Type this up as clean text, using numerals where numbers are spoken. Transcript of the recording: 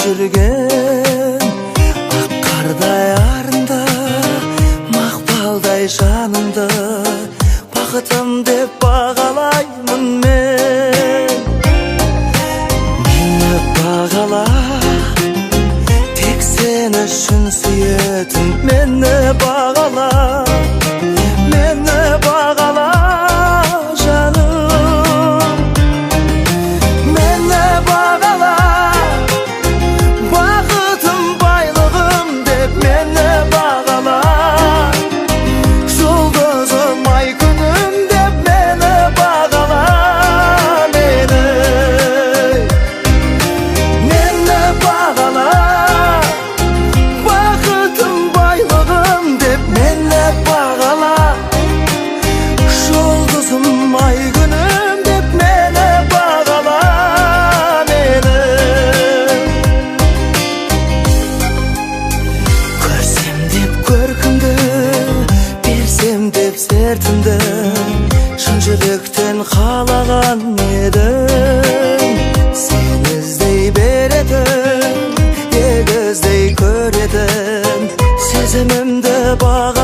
жүрген ақ қардай арында мақпалдай жанымды бақытым деп бағалаймын мен. Мені бағала, тек сен үшін сүйетін мені бағала, мені бағала жаным. Мені бағала, бақытым байлығым деп мені бағала, жұлдызым ай күнім деп мені бағала, мені бағала, бақытым байлығым деп мені бағала, жұлдызым ай күнім деп мені бағала, мені. Көрсем деп көркімді, берсем деп сертімді, шын жүректен қалаған едім. Сен іздей беретін, егіздей көретін, сезімімді баға